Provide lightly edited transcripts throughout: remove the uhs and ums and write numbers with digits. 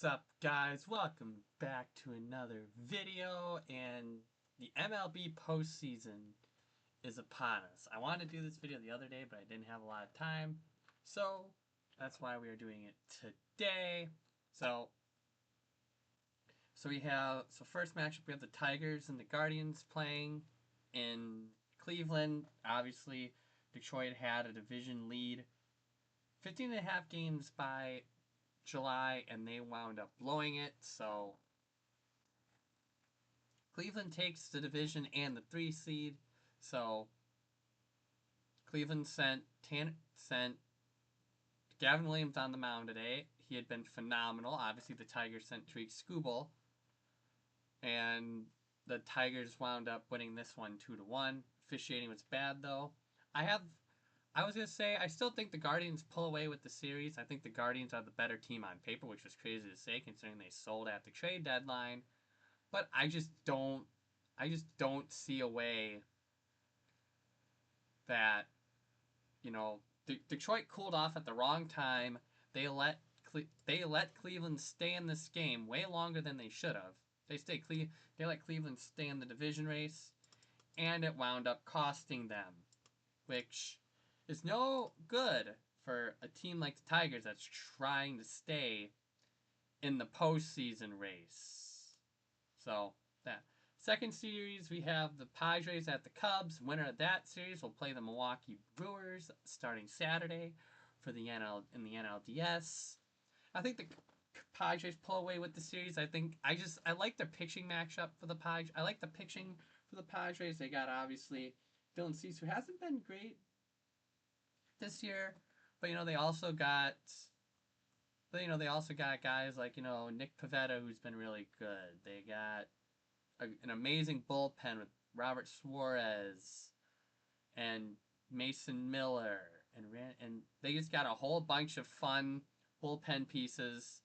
What's up, guys? Welcome back to another video, and the MLB postseason is upon us. I wanted to do this video the other day, but I didn't have a lot of time, so that's why we are doing it today. So first matchup, we have the Tigers and the Guardians playing in Cleveland. Obviously, Detroit had a division lead, 15.5 games by July, and they wound up blowing it. So Cleveland takes the division and the 3 seed. So Cleveland sent Gavin Williams on the mound today. He had been phenomenal. Obviously, the Tigers sent Tariq Skubal, and the Tigers wound up winning this one 2-1. Officiating was bad though. I was going to say, I still think the Guardians pull away with the series. I think the Guardians are the better team on paper, which was crazy to say considering they sold at the trade deadline. But I just don't see a way that, Detroit cooled off at the wrong time. They let Cleveland stay in this game way longer than they should have. They let Cleveland stay in the division race, and it wound up costing them, which is no good for a team like the Tigers that's trying to stay in the postseason race. So, that second series, we have the Padres at the Cubs. Winner of that series will play the Milwaukee Brewers starting Saturday for the NLDS. I think the Padres pull away with the series. I like their pitching matchup for the Padres. I like the pitching for the Padres. They got, obviously, Dylan Cease, who hasn't been great this year, but they also got guys like Nick Pivetta, who's been really good. They got an amazing bullpen with Robert Suarez and Mason Miller, and they just got a whole bunch of fun bullpen pieces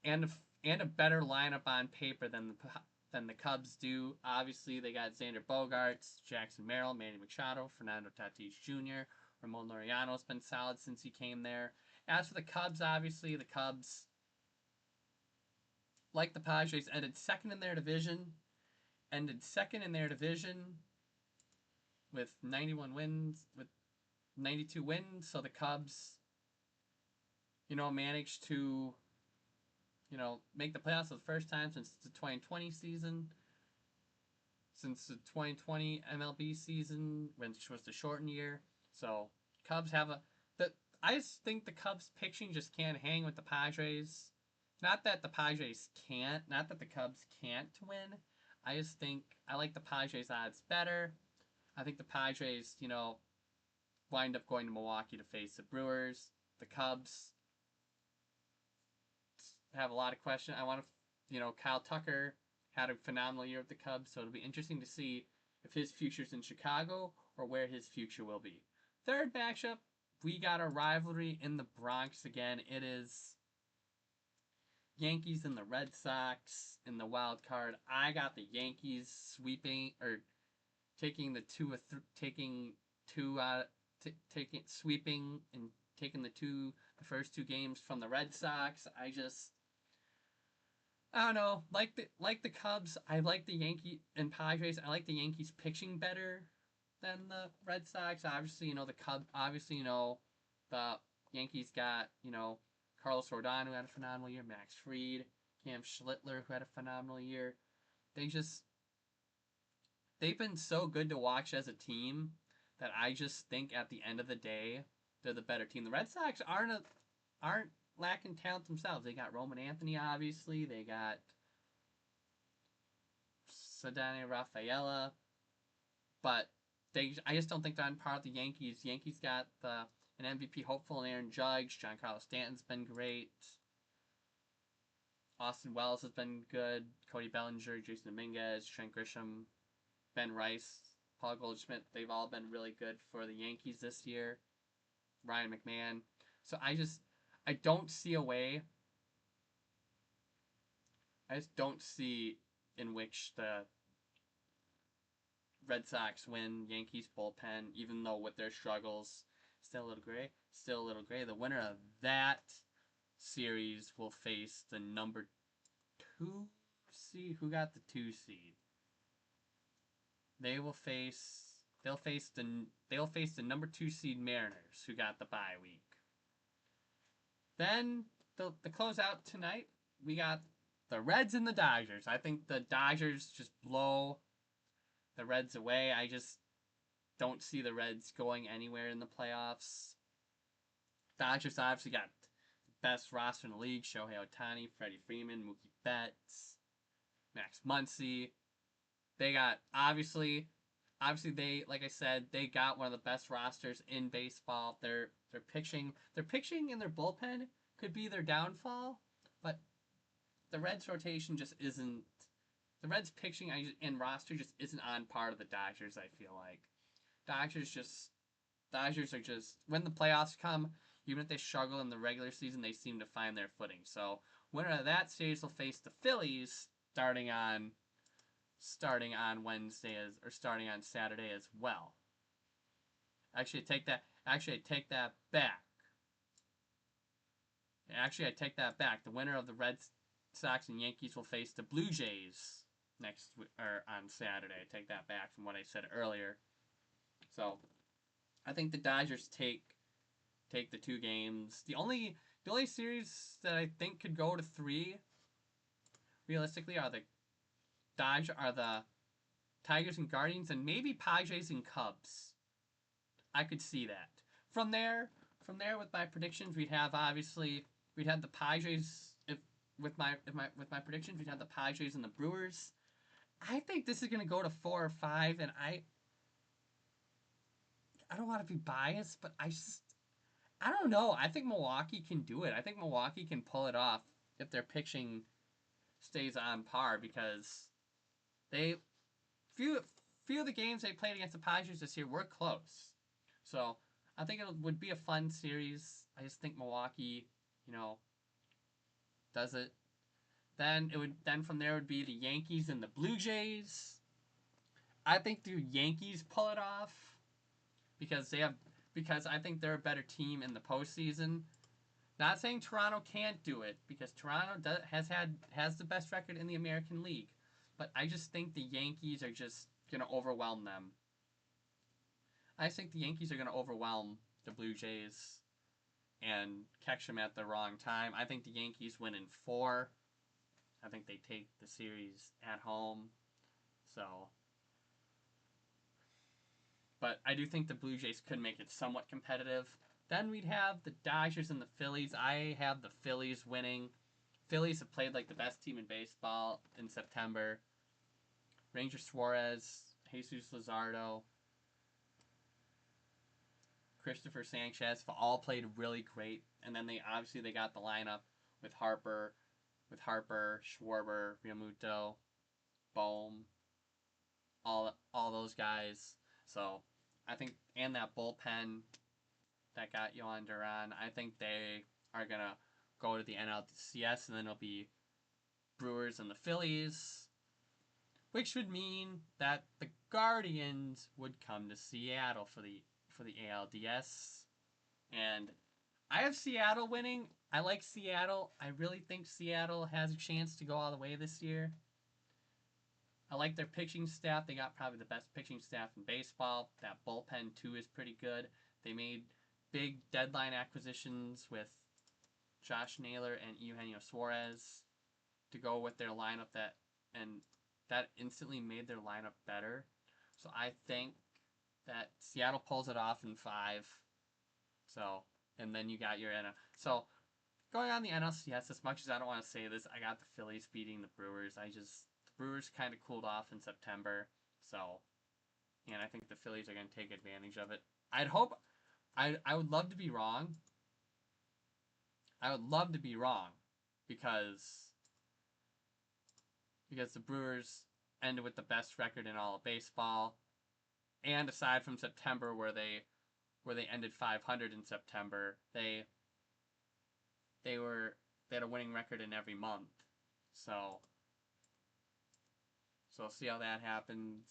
and a better lineup on paper than the Cubs do. Obviously, they got Xander Bogaerts, Jackson Merrill, Manny Machado, Fernando Tatis Jr., Ramon Laureano's been solid since he came there. As for the Cubs, obviously, the Cubs, like the Padres, ended second in their division with 92 wins. So the Cubs, managed to, make the playoffs for the first time since the 2020 season. Since the 2020 MLB season, which was the shortened year. So Cubs I just think the Cubs pitching just can't hang with the Padres. Not that the Cubs can't win. I just think I like the Padres odds better. I think the Padres, wind up going to Milwaukee to face the Brewers. The Cubs have a lot of questions. Kyle Tucker had a phenomenal year with the Cubs, so it'll be interesting to see if his future's in Chicago or where his future will be. Third matchup, we got a rivalry in the Bronx again. It is Yankees and the Red Sox in the wild card. I got the Yankees sweeping and taking the first two games from the Red Sox. I don't know. Like the Cubs, I like the Yankees and Padres. I like the Yankees pitching better than the Red Sox. Obviously, the Yankees got, Carlos Rodon, who had a phenomenal year, Max Fried, Cam Schlittler, who had a phenomenal year. They've been so good to watch as a team that I just think at the end of the day, they're the better team. The Red Sox aren't lacking talent themselves. They got Roman Anthony, obviously. They got Ceddanne Rafaela. But I just don't think they're on par with the Yankees. Yankees got an MVP hopeful in Aaron Judge. Giancarlo Stanton's been great. Austin Wells has been good. Cody Bellinger, Jason Dominguez, Trent Grisham, Ben Rice, Paul Goldschmidt. They've all been really good for the Yankees this year. Ryan McMahon. So I just don't see a way. I just don't see in which the Red Sox win. Yankees bullpen, even though with their struggles, still a little gray. The winner of that series will face the number 2 seed. Who got the 2 seed? They'll face the number 2 seed Mariners, who got the bye week. Then the closeout tonight, we got the Reds and the Dodgers. I think the Dodgers just blow the Reds away. I just don't see the Reds going anywhere in the playoffs. Dodgers obviously got the best roster in the league: Shohei Ohtani, Freddie Freeman, Mookie Betts, Max Muncy. They got obviously they, like I said, they got one of the best rosters in baseball. Their pitching and their bullpen could be their downfall, but the Reds rotation just isn't. The Reds pitching and roster just isn't on par of the Dodgers. I feel like Dodgers are just, when the playoffs come, even if they struggle in the regular season, they seem to find their footing. So winner of that series will face the Phillies starting on Wednesday starting on Saturday as well. Actually, I take that back. Actually, I take that back. The winner of the Red Sox and Yankees will face the Blue Jays on Saturday. I take that back from what I said earlier. So, I think the Dodgers take the 2 games. The only series that I think could go to 3, realistically, are the Tigers and Guardians, and maybe Padres and Cubs. I could see that. From there, with my predictions, we'd have the Padres. With my predictions, we'd have the Padres and the Brewers. I think this is gonna go to 4 or 5, and I don't want to be biased, but I don't know. I think Milwaukee can do it. I think Milwaukee can pull it off if their pitching stays on par, because few of the games they played against the Padres this year were close. So I think it would be a fun series. I just think Milwaukee, does it. Then from there would be the Yankees and the Blue Jays. I think the Yankees pull it off because I think they're a better team in the postseason. Not saying Toronto can't do it, because Toronto has the best record in the American League, but I just think the Yankees are just gonna overwhelm them. I think the Yankees are gonna overwhelm the Blue Jays and catch them at the wrong time. I think the Yankees win in 4. I think they take the series at home. So, but I do think the Blue Jays could make it somewhat competitive. Then we'd have the Dodgers and the Phillies. I have the Phillies winning. Phillies have played like the best team in baseball in September. Ranger Suarez, Jesus Luzardo, Christopher Sanchez have all played really great. And then they got the lineup with Harper, Schwarber, Realmuto, Bohm, all those guys. So I think, and that bullpen that got Yohan Duran, I think they are gonna go to the NLCS, and then it'll be Brewers and the Phillies, which would mean that the Guardians would come to Seattle for the ALDS, and I have Seattle winning. I like Seattle. I really think Seattle has a chance to go all the way this year. I like their pitching staff. They got probably the best pitching staff in baseball. That bullpen too is pretty good. They made big deadline acquisitions with Josh Naylor and Eugenio Suarez to go with their lineup, that instantly made their lineup better. So I think that Seattle pulls it off in 5. So, and then you got your So, going on the NLCS, as much as I don't want to say this, I got the Phillies beating the Brewers. The Brewers kind of cooled off in September. So, and I think the Phillies are going to take advantage of it. I would love to be wrong. Because the Brewers ended with the best record in all of baseball, and aside from September, where they ended 500 in September, they had a winning record in every month. So see how that happens.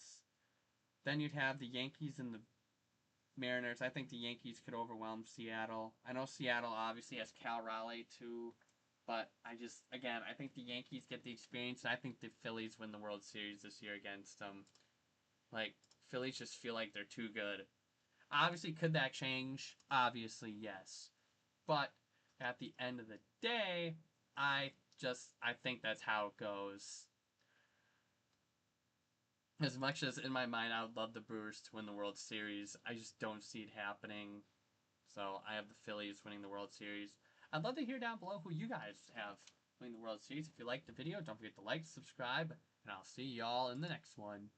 Then you'd have the Yankees and Mariners. I think the Yankees could overwhelm Seattle. I know Seattle obviously has Cal Raleigh too, but I think the Yankees get the experience, and I think the Phillies win the World Series this year against them. Like, Phillies just feel like they're too good. Obviously, could that change? Obviously, yes. But at the end of the day, I think that's how it goes. As much as in my mind I would love the Brewers to win the World Series, I just don't see it happening. So I have the Phillies winning the World Series. I'd love to hear down below who you guys have winning the World Series. If you liked the video, don't forget to like, subscribe, and I'll see y'all in the next one.